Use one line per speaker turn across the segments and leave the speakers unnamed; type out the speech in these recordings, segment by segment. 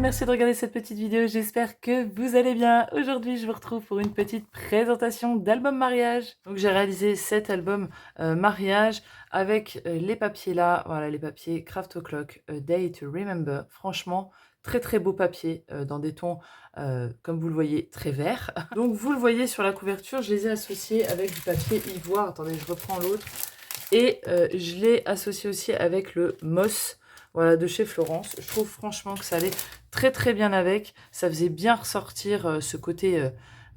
merci de regarder cette petite vidéo, j'espère que vous allez bien. Aujourd'hui, je vous retrouve pour une petite présentation d'album mariage. Donc j'ai réalisé cet album mariage avec les papiers là, voilà les papiers Craft O'Clock, Day to Remember. Franchement, très très beau papier dans des tons, comme vous le voyez, très verts. Donc vous le voyez sur la couverture, je les ai associés avec du papier ivoire. Attendez, je reprends l'autre. Et je l'ai associé aussi avec le Moss. Voilà, de chez Florence. Je trouve franchement que ça allait très très bien avec. Ça faisait bien ressortir ce côté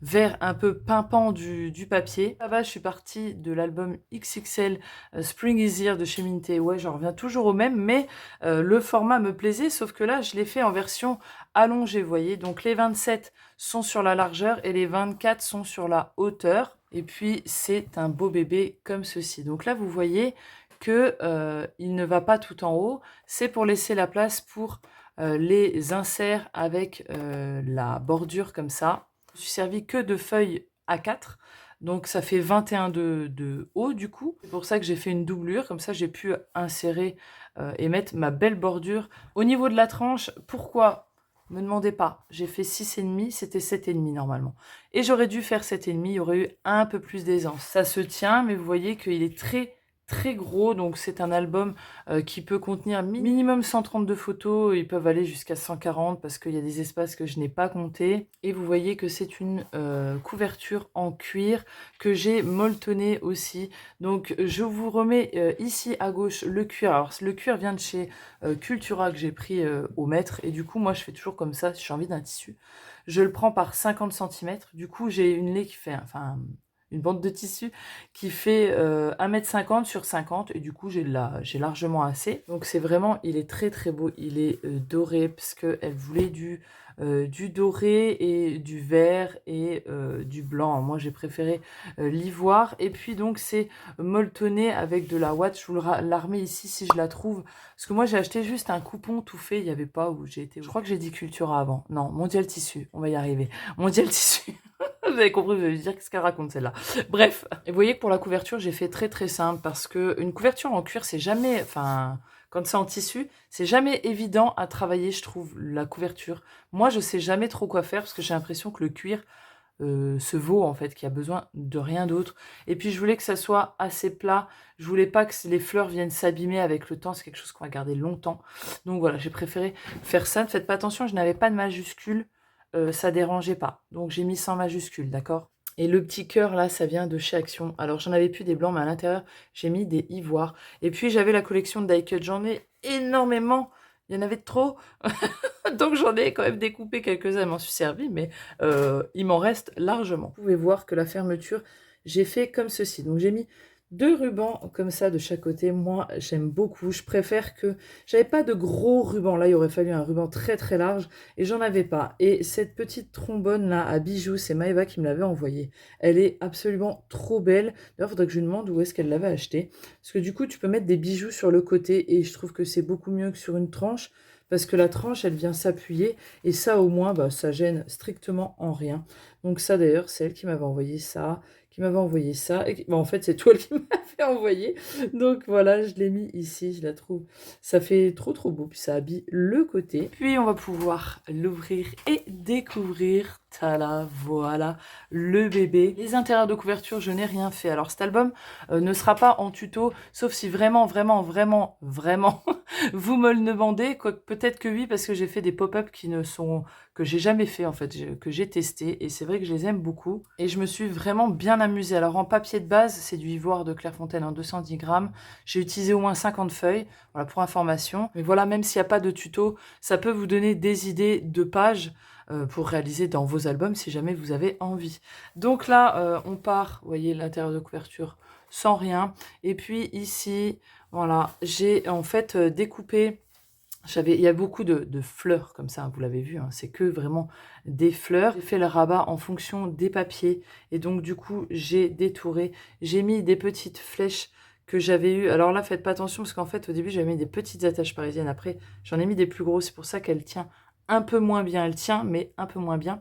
vert un peu pimpant du papier. Là-bas, je suis partie de l'album XXL Spring is Here de chez Minté. Ouais, j'en reviens toujours au même, mais le format me plaisait, sauf que là, je l'ai fait en version allongée, vous voyez. Donc les 27 sont sur la largeur et les 24 sont sur la hauteur. Et puis, c'est un beau bébé comme ceci. Donc là, vous voyez que il ne va pas tout en haut, c'est pour laisser la place pour les inserts avec la bordure comme ça. Je suis servi que de feuilles A4, donc ça fait 21 de haut du coup. C'est pour ça que j'ai fait une doublure, comme ça j'ai pu insérer et mettre ma belle bordure. Au niveau de la tranche, pourquoi? Me demandez pas, j'ai fait 6,5, c'était 7,5 normalement. Et j'aurais dû faire 7,5, il y aurait eu un peu plus d'aisance. Ça se tient, mais vous voyez qu'il est très gros, donc c'est un album qui peut contenir minimum 132 photos, ils peuvent aller jusqu'à 140 parce qu'il y a des espaces que je n'ai pas comptés. Et vous voyez que c'est une couverture en cuir que j'ai molletonné aussi. Donc je vous remets ici à gauche le cuir. Alors le cuir vient de chez Cultura que j'ai pris au mètre, et du coup moi je fais toujours comme ça si j'ai envie d'un tissu. Je le prends par 50 cm, du coup j'ai une laie qui fait, enfin une bande de tissu qui fait 1,50 m sur 50, et du coup j'ai largement assez. Donc c'est vraiment, il est très beau, il est doré parce qu'elle voulait du doré et du vert et du blanc. Moi j'ai préféré l'ivoire, et puis donc c'est molletonné avec de la ouate. Je vous la remets ici si je la trouve, parce que moi j'ai acheté juste un coupon tout fait, il n'y avait pas où j'ai été. Je crois que j'ai dit Cultura avant. Non, Mondial Tissu, on va y arriver. Mondial Tissu. Vous avez compris, vous allez dire qu'est-ce qu'elle raconte celle-là. Bref, et vous voyez que pour la couverture, j'ai fait très simple, parce que une couverture en cuir, c'est jamais, enfin, quand c'est en tissu, c'est jamais évident à travailler, je trouve, la couverture. Moi, je sais jamais trop quoi faire, parce que j'ai l'impression que le cuir se vaut, en fait, qu'il y a besoin de rien d'autre. Et puis, je voulais que ça soit assez plat. Je voulais pas que les fleurs viennent s'abîmer avec le temps. C'est quelque chose qu'on va garder longtemps. Donc voilà, j'ai préféré faire ça. Ne faites pas attention, je n'avais pas de majuscule. Ça dérangeait pas. Donc j'ai mis sans majuscule, d'accord? Et le petit cœur là, ça vient de chez Action. Alors j'en avais plus des blancs, mais à l'intérieur, j'ai mis des ivoires. Et puis j'avais la collection de Die Cut. J'en ai énormément. Il y en avait trop. Donc j'en ai quand même découpé quelques-uns, je m'en suis servi, mais il m'en reste largement. Vous pouvez voir que la fermeture, j'ai fait comme ceci. Donc j'ai mis 2 rubans comme ça de chaque côté. Moi, j'aime beaucoup. Je préfère que... J'avais pas de gros ruban. Là, il aurait fallu un ruban très large, et j'en avais pas. Et cette petite trombone là à bijoux, c'est Maëva qui me l'avait envoyée. Elle est absolument trop belle. D'ailleurs, il faudrait que je lui demande où est-ce qu'elle l'avait achetée. Parce que du coup, tu peux mettre des bijoux sur le côté, et je trouve que c'est beaucoup mieux que sur une tranche, parce que la tranche, elle vient s'appuyer, et ça, au moins, bah, ça gêne strictement en rien. Donc ça, d'ailleurs, c'est elle qui m'avait envoyé ça, et en fait, c'est toi qui m'avait envoyé. Donc voilà, je l'ai mis ici, je la trouve. Ça fait trop beau, puis ça habille le côté. Puis on va pouvoir l'ouvrir et découvrir. Tada, voilà, le bébé. Les intérieurs de couverture, je n'ai rien fait. Alors cet album ne sera pas en tuto, sauf si vraiment, vous me le demandez. Peut-être que oui, parce que j'ai fait des pop-up que j'ai jamais fait en fait, que j'ai testé, et c'est vrai que je les aime beaucoup. Et je me suis vraiment bien amusée. Alors en papier de base, c'est du ivoire de Clairefontaine en 210 grammes. J'ai utilisé au moins 50 feuilles, voilà, pour information. Mais voilà, même s'il n'y a pas de tuto, ça peut vous donner des idées de pages pour réaliser dans vos albums si jamais vous avez envie. Donc là, on part, vous voyez l'intérieur de couverture sans rien. Et puis ici, voilà, j'ai en fait découpé, il y a beaucoup de fleurs comme ça, vous l'avez vu, hein, c'est que vraiment des fleurs. J'ai fait le rabat en fonction des papiers, et donc du coup, j'ai détouré, j'ai mis des petites flèches que j'avais eues. Alors là, faites pas attention, parce qu'en fait, au début, j'avais mis des petites attaches parisiennes. Après, j'en ai mis des plus grosses, c'est pour ça qu'elle tient un peu moins bien, elle tient, mais un peu moins bien.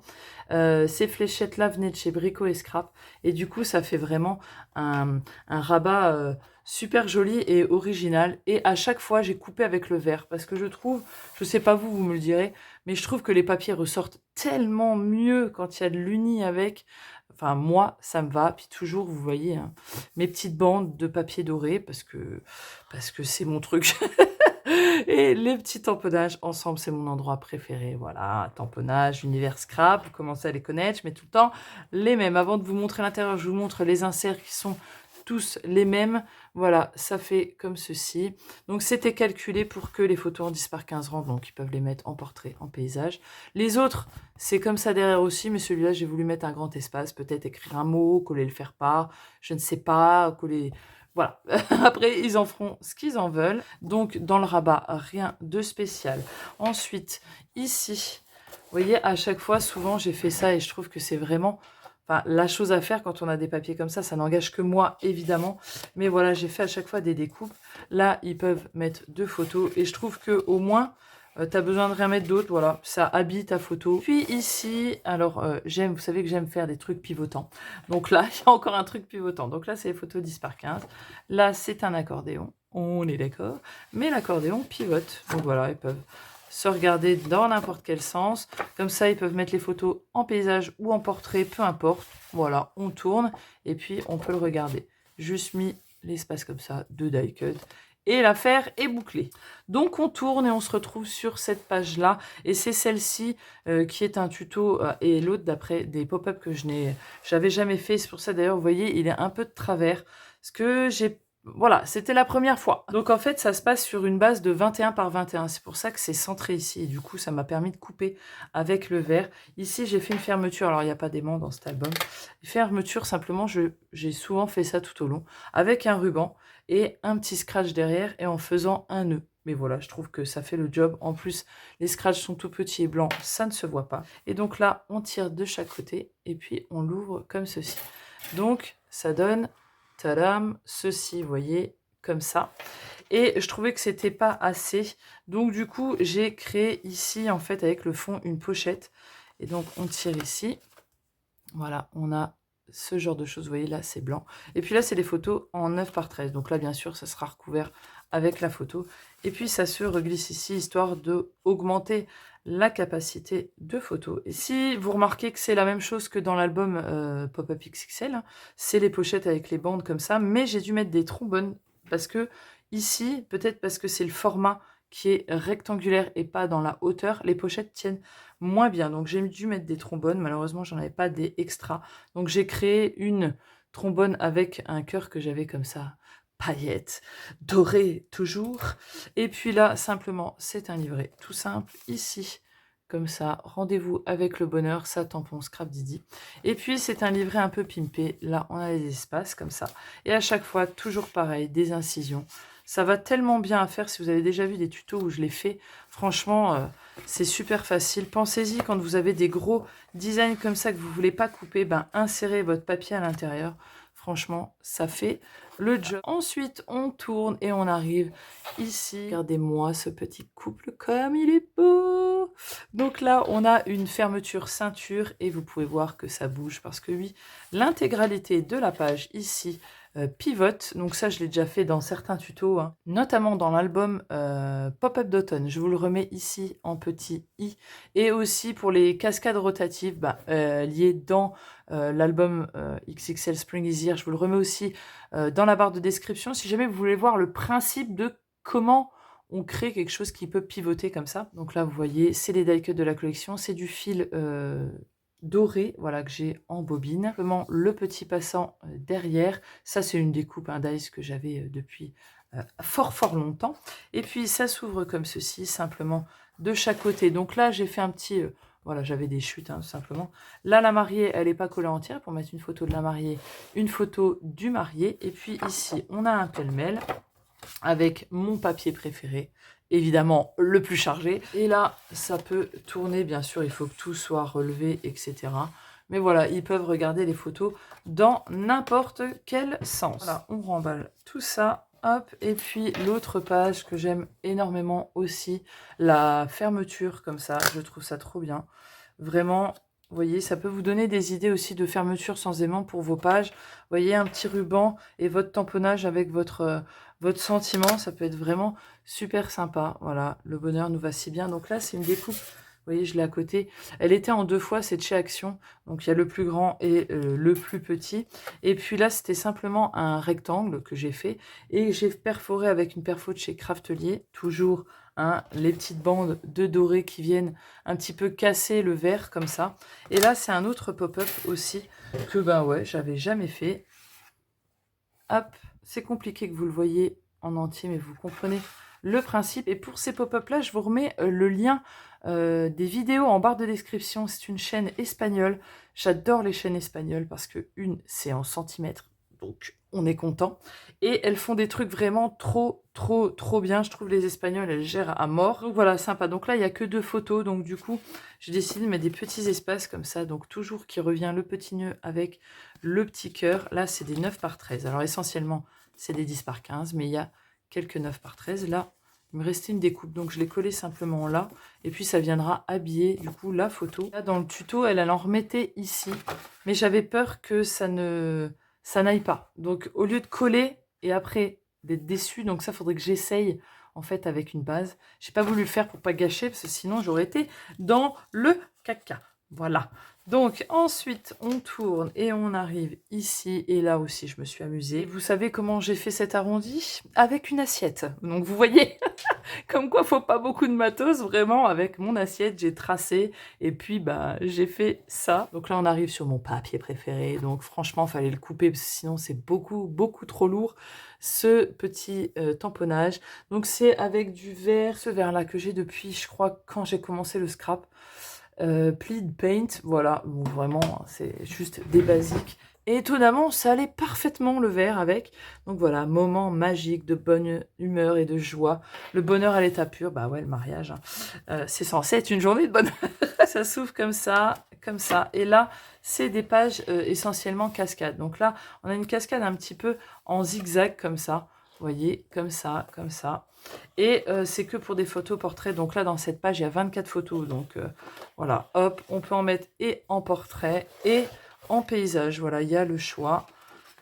Ces fléchettes-là venaient de chez Brico et Scrap. Et du coup, ça fait vraiment un rabat super joli et original. Et à chaque fois, j'ai coupé avec le verre. Parce que je trouve, je sais pas vous, vous me le direz, mais je trouve que les papiers ressortent tellement mieux quand il y a de l'uni avec. Enfin, moi, ça me va. Puis toujours, vous voyez, hein, mes petites bandes de papier doré parce que c'est mon truc. Et les petits tamponnages ensemble, c'est mon endroit préféré. Voilà, tamponnage, univers scrap, vous commencez à les connaître, je mets tout le temps les mêmes. Avant de vous montrer l'intérieur, je vous montre les inserts qui sont tous les mêmes. Voilà, ça fait comme ceci. Donc c'était calculé pour que les photos en 10 par 15 rangs, donc ils peuvent les mettre en portrait, en paysage. Les autres, c'est comme ça derrière aussi, mais celui-là, j'ai voulu mettre un grand espace, peut-être écrire un mot, coller le faire-part, je ne sais pas, coller... Voilà, après ils en feront ce qu'ils en veulent. Donc dans le rabat, rien de spécial. Ensuite, ici, vous voyez, à chaque fois, souvent j'ai fait ça et je trouve que c'est vraiment la chose à faire quand on a des papiers comme ça n'engage que moi évidemment. Mais voilà, j'ai fait à chaque fois des découpes. Là, ils peuvent mettre 2 photos et je trouve que au moins t'as besoin de rien mettre d'autre, voilà, ça habille ta photo. Puis ici, alors j'aime, vous savez que j'aime faire des trucs pivotants. Donc là, il y a encore un truc pivotant. Donc là, c'est les photos 10 par 15. Là, c'est un accordéon, on est d'accord. Mais l'accordéon pivote. Donc voilà, ils peuvent se regarder dans n'importe quel sens. Comme ça, ils peuvent mettre les photos en paysage ou en portrait, peu importe. Voilà, on tourne et puis on peut le regarder. Juste mis l'espace comme ça de die cut. Et l'affaire est bouclée. Donc on tourne et on se retrouve sur cette page-là. Et c'est celle-ci qui est un tuto et l'autre d'après des pop-up que j'avais jamais fait. C'est pour ça d'ailleurs, vous voyez, il est un peu de travers. Parce que j'ai... Voilà, c'était la première fois. Donc en fait, ça se passe sur une base de 21 par 21. C'est pour ça que c'est centré ici. Et du coup, ça m'a permis de couper avec le verre. Ici, j'ai fait une fermeture. Alors, il n'y a pas d'aimant dans cet album. Fermeture, simplement, j'ai souvent fait ça tout au long. Avec un ruban et un petit scratch derrière et en faisant un nœud. Mais voilà, je trouve que ça fait le job. En plus, les scratchs sont tout petits et blancs, ça ne se voit pas. Et donc là, on tire de chaque côté et puis on l'ouvre comme ceci. Donc, ça donne, tadam, ceci, vous voyez, comme ça. Et je trouvais que c'était pas assez. Donc du coup, j'ai créé ici, en fait, avec le fond, une pochette. Et donc, on tire ici. Voilà, on a ce genre de choses, vous voyez là c'est blanc. Et puis là c'est des photos en 9 par 13. Donc là bien sûr ça sera recouvert avec la photo. Et puis ça se reglisse ici histoire de augmenter la capacité de photo. Et si vous remarquez que c'est la même chose que dans l'album Pop-Up XXL, hein, c'est les pochettes avec les bandes comme ça. Mais j'ai dû mettre des trombones parce que ici, peut-être parce que c'est le format qui est rectangulaire et pas dans la hauteur, les pochettes tiennent moins bien. Donc j'ai dû mettre des trombones. Malheureusement, j'en avais pas des extras. Donc j'ai créé une trombone avec un cœur que j'avais comme ça, paillettes, doré toujours. Et puis là, simplement, c'est un livret tout simple. Ici, comme ça, rendez-vous avec le bonheur, ça tampon Scrap Didi. Et puis c'est un livret un peu pimpé. Là, on a des espaces comme ça. Et à chaque fois, toujours pareil, des incisions. Ça va tellement bien à faire. Si vous avez déjà vu des tutos où je l'ai fait, franchement, c'est super facile. Pensez-y quand vous avez des gros designs comme ça que vous ne voulez pas couper, ben insérez votre papier à l'intérieur. Franchement, ça fait le job. Ensuite, on tourne et on arrive ici. Regardez-moi ce petit couple comme il est beau. Donc là, on a une fermeture ceinture et vous pouvez voir que ça bouge parce que oui, l'intégralité de la page ici pivote. Donc ça, je l'ai déjà fait dans certains tutos, hein, notamment dans l'album Pop-Up d'automne. Je vous le remets ici en petit i. Et aussi pour les cascades rotatives liées dans l'album XXL Spring is Here. Je vous le remets aussi dans la barre de description si jamais vous voulez voir le principe de comment on crée quelque chose qui peut pivoter comme ça. Donc là, vous voyez, c'est les die cuts de la collection. C'est du fil doré, voilà, que j'ai en bobine. Simplement le petit passant derrière. Ça, c'est une découpe, un dice que j'avais depuis fort longtemps. Et puis, ça s'ouvre comme ceci, simplement de chaque côté. Donc là, j'ai fait un petit... voilà, j'avais des chutes, hein, tout simplement. Là, la mariée, elle n'est pas collée entière pour mettre une photo de la mariée, une photo du marié. Et puis ici, on a un pêle-mêle avec mon papier préféré, évidemment le plus chargé. Et là, ça peut tourner, bien sûr, il faut que tout soit relevé, etc. Mais voilà, ils peuvent regarder les photos dans n'importe quel sens. Voilà, on remballe tout ça. Hop, et puis l'autre page que j'aime énormément aussi, la fermeture comme ça, je trouve ça trop bien. Vraiment, vous voyez, ça peut vous donner des idées aussi de fermeture sans aimant pour vos pages. Vous voyez, un petit ruban et votre tamponnage avec votre sentiment, ça peut être vraiment super sympa. Voilà, le bonheur nous va si bien. Donc là, c'est une découpe. Vous voyez, je l'ai à côté. Elle était en 2 fois, c'est de chez Action. Donc il y a le plus grand et le plus petit. Et puis là, c'était simplement un rectangle que j'ai fait. Et j'ai perforé avec une perfo de chez Craftelier. Toujours hein, les petites bandes de doré qui viennent un petit peu casser le verre comme ça. Et là, c'est un autre pop-up aussi que ben ouais, j'avais jamais fait. Hop, c'est compliqué que vous le voyez en entier, mais vous comprenez le principe. Et pour ces pop-up là, je vous remets le lien des vidéos en barre de description. C'est une chaîne espagnole. J'adore les chaînes espagnoles parce que une, c'est en centimètres, donc on est content. Et elles font des trucs vraiment trop bien. Je trouve les Espagnols, elles gèrent à mort. Donc voilà, sympa. Donc là, il n'y a que 2 photos. Donc du coup, j'ai décidé de mettre des petits espaces comme ça. Donc toujours qui revient le petit nœud avec le petit cœur. Là, c'est des 9 par 13. Alors essentiellement, c'est des 10 par 15, mais il y a quelques 9 par 13. Là, il me restait une découpe, donc je l'ai collé simplement là. Et puis, ça viendra habiller, du coup, la photo. Là, dans le tuto, elle en remettait ici. Mais j'avais peur que ça n'aille pas. Donc, au lieu de coller et après d'être déçue, donc ça, faudrait que j'essaye, en fait, avec une base. J'ai pas voulu le faire pour pas gâcher, parce que sinon, j'aurais été dans le caca. Voilà. Donc ensuite on tourne et on arrive ici et là aussi je me suis amusée. Et vous savez comment j'ai fait cet arrondi? Avec une assiette. Donc vous voyez, comme quoi faut pas beaucoup de matos, vraiment avec mon assiette j'ai tracé et puis bah j'ai fait ça. Donc là on arrive sur mon papier préféré, donc franchement fallait le couper parce que sinon c'est beaucoup trop lourd ce petit tamponnage. Donc c'est avec du verre, ce verre là que j'ai depuis je crois quand j'ai commencé le scrap. Plead Paint, voilà, bon, vraiment, c'est juste des basiques. Et étonnamment, ça allait parfaitement le vert avec. Donc voilà, moment magique de bonne humeur et de joie. Le bonheur à l'état pur, bah ouais, le mariage, hein. C'est censé être une journée de bonheur. Ça s'ouvre comme ça, comme ça. Et là, c'est des pages essentiellement cascades. Donc là, on a une cascade un petit peu en zigzag comme ça. Vous voyez, comme ça, comme ça. Et c'est que pour des photos portraits. Donc là, dans cette page, il y a 24 photos. Donc voilà, hop, on peut en mettre et en portrait et en paysage. Voilà, il y a le choix.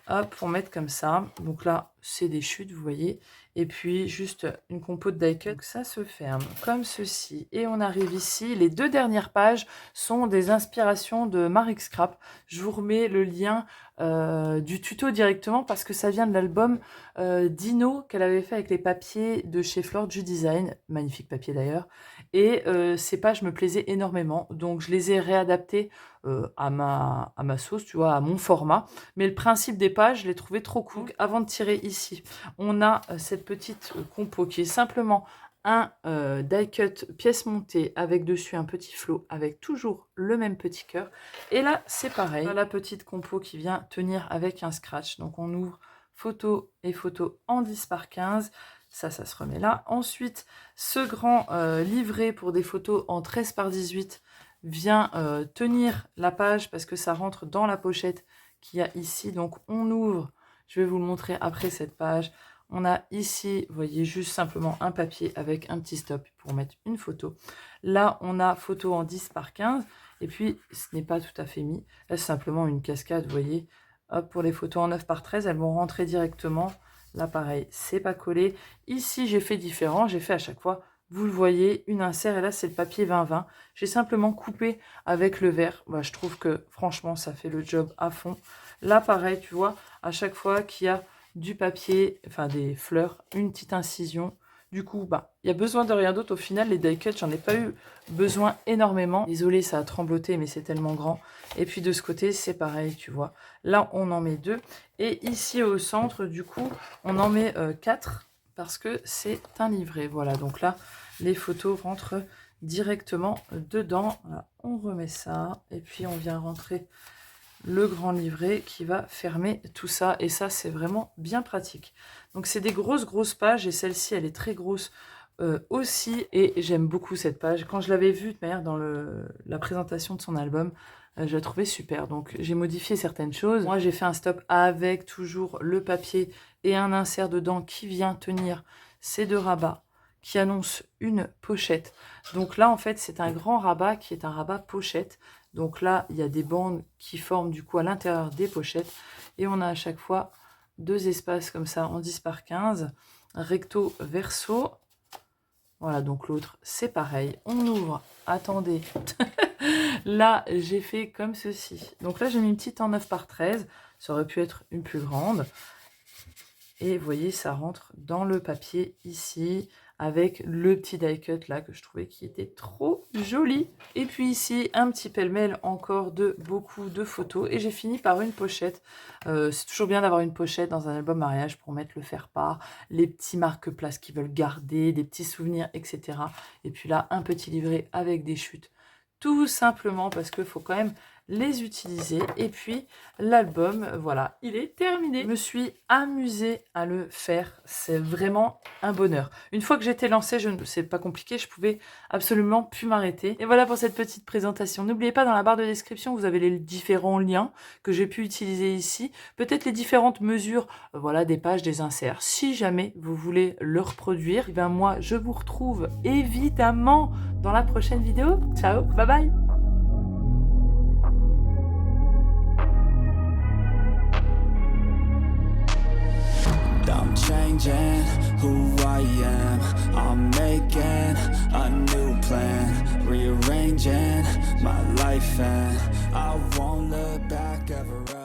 Hop, pour mettre comme ça. Donc là, c'est des chutes, vous voyez. Et puis, juste une compo de die cut. Donc ça se ferme comme ceci. Et on arrive ici. Les 2 dernières pages sont des inspirations de Marie Scrap. Je vous remets le lien du tuto directement parce que ça vient de l'album Dino qu'elle avait fait avec les papiers de chez Fleur du Design. Magnifique papier d'ailleurs. Et ces pages me plaisaient énormément. Donc, je les ai réadaptées à ma sauce, tu vois, à mon format. Mais le principe des pages, je l'ai trouvé trop cool. Donc, avant de tirer ici, on a cette petite compo qui est simplement un die cut pièce montée avec dessus un petit flot avec toujours le même petit cœur. Et là, c'est pareil. La petite compo qui vient tenir avec un scratch. Donc, on ouvre photo et photo en 10 par 15. Ça se remet là. Ensuite, ce grand livret pour des photos en 13 par 18 vient tenir la page parce que ça rentre dans la pochette qu'il y a ici. Donc on ouvre, je vais vous le montrer après cette page. On a ici, vous voyez, juste simplement un papier avec un petit stop pour mettre une photo. Là, on a photo en 10 par 15. Et puis, ce n'est pas tout à fait mis. Là, c'est simplement une cascade, vous voyez. Hop, pour les photos en 9 par 13, elles vont rentrer directement. Là, pareil, c'est pas collé. Ici, j'ai fait différent. J'ai fait à chaque fois, vous le voyez, une insert. Et là, c'est le papier 20-20. J'ai simplement coupé avec le verre. Bah, je trouve que, franchement, ça fait le job à fond. Là, pareil, tu vois, à chaque fois qu'il y a du papier, enfin des fleurs, une petite incision. Du coup, bah, il y a besoin de rien d'autre. Au final, les die cuts, j'en ai pas eu besoin énormément. Désolée, ça a trembloté, mais c'est tellement grand. Et puis de ce côté, c'est pareil, tu vois. Là, on en met 2. Et ici, au centre, du coup, on en met 4 parce que c'est un livret. Voilà, donc là, les photos rentrent directement dedans. Voilà, on remet ça. Et puis, on vient rentrer le grand livret qui va fermer tout ça. Et ça, c'est vraiment bien pratique. Donc, c'est des grosses pages. Et celle-ci, elle est très grosse aussi. Et j'aime beaucoup cette page. Quand je l'avais vue, de manière, dans la présentation de son album, je la trouvais super. Donc j'ai modifié certaines choses. Moi j'ai fait un stop avec toujours le papier et un insert dedans qui vient tenir ces deux rabats, qui annonce une pochette. Donc là en fait c'est un grand rabat qui est un rabat pochette. Donc là il y a des bandes qui forment du coup à l'intérieur des pochettes. Et on a à chaque fois 2 espaces comme ça en 10 par 15, recto verso. Voilà, donc l'autre c'est pareil. On ouvre, attendez. Là j'ai fait comme ceci. Donc là j'ai mis une petite en 9 par 13. Ça aurait pu être une plus grande. Et vous voyez, ça rentre dans le papier ici, avec le petit die cut là que je trouvais qui était trop joli. Et puis ici, un petit pêle-mêle encore de beaucoup de photos. Et j'ai fini par une pochette. C'est toujours bien d'avoir une pochette dans un album mariage pour mettre le faire-part, les petits marque-places qui veulent garder, des petits souvenirs, etc. Et puis là, un petit livret avec des chutes. Tout simplement parce qu'il faut quand même les utiliser. Et puis l'album, voilà, il est terminé. Je me suis amusée à le faire. C'est vraiment un bonheur. Une fois que j'étais lancée, c'est pas compliqué, je pouvais absolument plus m'arrêter. Et voilà pour cette petite présentation. N'oubliez pas, dans la barre de description, vous avez les différents liens que j'ai pu utiliser ici. Peut-être les différentes mesures, voilà, des pages, des inserts. Si jamais vous voulez le reproduire, et bien moi, je vous retrouve évidemment dans la prochaine vidéo. Ciao, bye bye.
I'm changing who I am. I'm making a new plan, rearranging my life, and I won't look back ever.